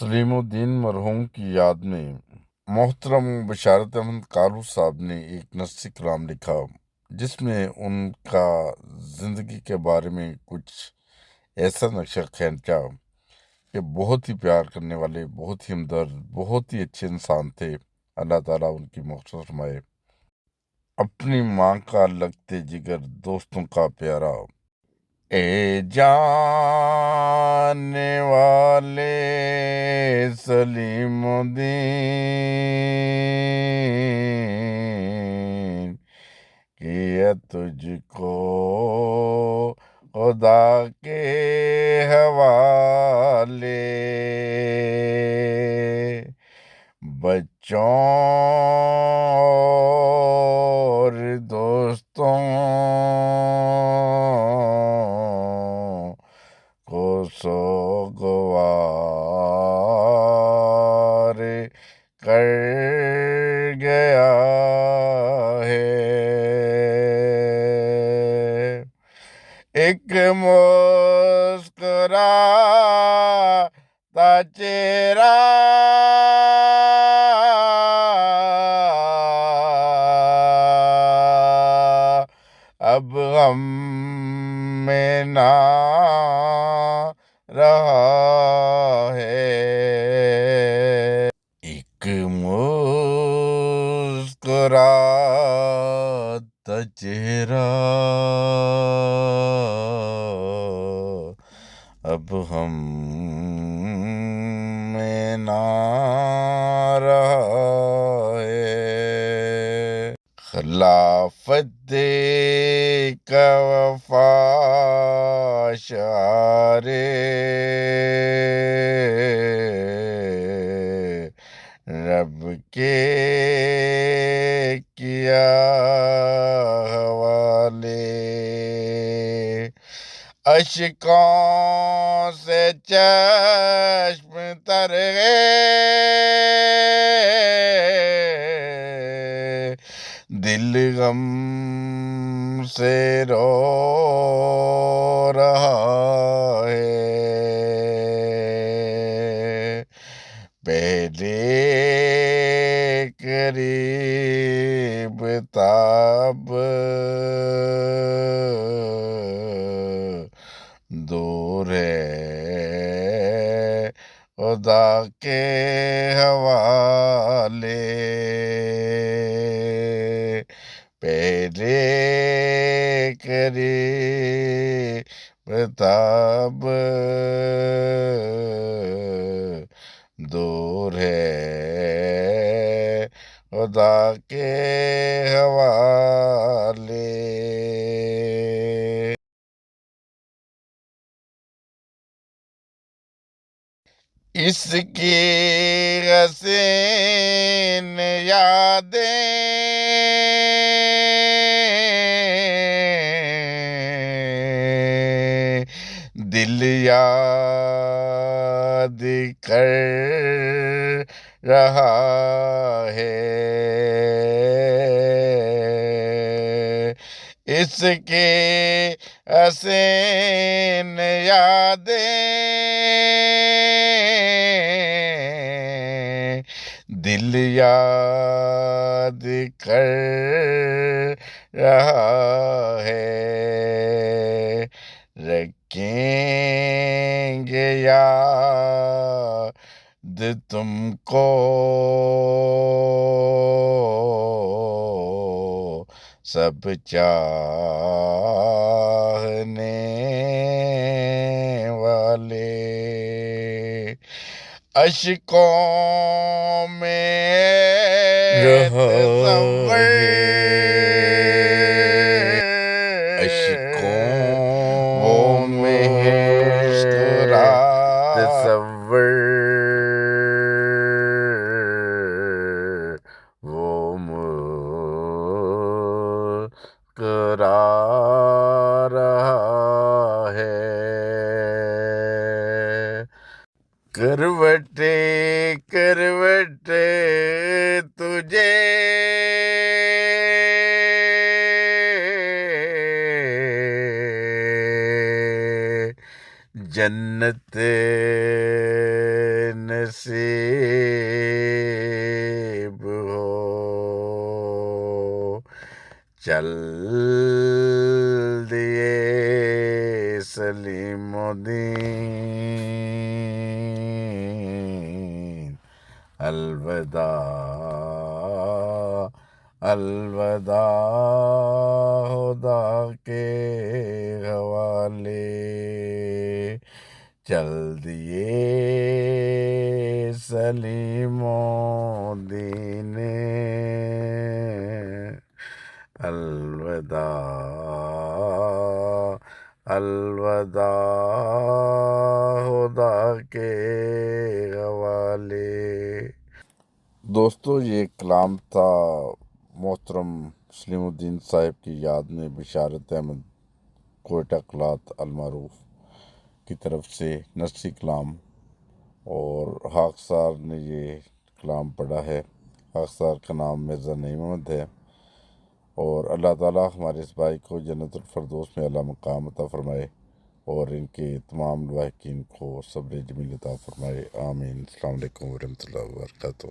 سلیم الدین مرحوم کی یاد میں محترم بشارت احمد کالو صاحب نے ایک نثری کلام لکھا جس میں ان کا زندگی کے بارے میں کچھ ایسا نقشہ کھینچا کہ بہت ہی پیار کرنے والے، بہت ہی ہمدرد، بہت ہی اچھے انسان تھے۔ اللہ تعالیٰ ان کی مغفرت فرمائے۔ اپنی ماں کا لگتے جگر، دوستوں کا پیارا، اے جانے والے سلیم الدین، کیا تجھ کو خدا کے حوالے، بچوں اور دوستوں کو سوگوار کر گیا ہے۔ ایک مسکراتا چہرہ اب غم میں نہ رہا ہے۔ ایک مسکراتا چہرہ اب ہم میں نہ رہا ہے۔ خلافت کا وفا اشعارِ رب کے کیا حوالے، اشکوں سے چشم تر ہے، دل غم سے رو رہا ہے۔ پہلے قریب تاب دور ہے خدا کے حوالے، پہلے قریب تاب دور ہے خدا کے حوالے۔ اس کی حسین یادیں دل یاد کر رہا ہے، اس کی حسین یادیں دل یاد کر رہا ہے، رکھیں گے یاد تم کو سب چاہنے والے، اشکوں میں تصور اشکوں میں تصور وہ مسکرا رہا ہے، کروٹے کروٹے تجھے جنت نصیب ہو، چل دیے سلیم الدین، الوداع الوداع خدا کے حوالے، چل دیے سلیم الدین، الوداع الوداع خدا کے حوالے۔ دوستو، یہ کلام تھا محترم سلیم الدین صاحب کی یاد میں بشارت احمد کوئٹہ قلات المعروف کی طرف سے نثری کلام، اور حاق صاحب نے یہ کلام پڑھا ہے۔ حاق صاحب کا نام مرزا نعیم احمد ہے، اور اللہ تعالیٰ ہمارے اس بھائی کو جنت الفردوس میں اعلیٰ مقام عطا فرمائے، اور ان کے تمام لواحقین کو صبر جمیل عطا فرمائے، آمین۔ السلام علیکم ورحمۃ اللہ وبرکاتہ۔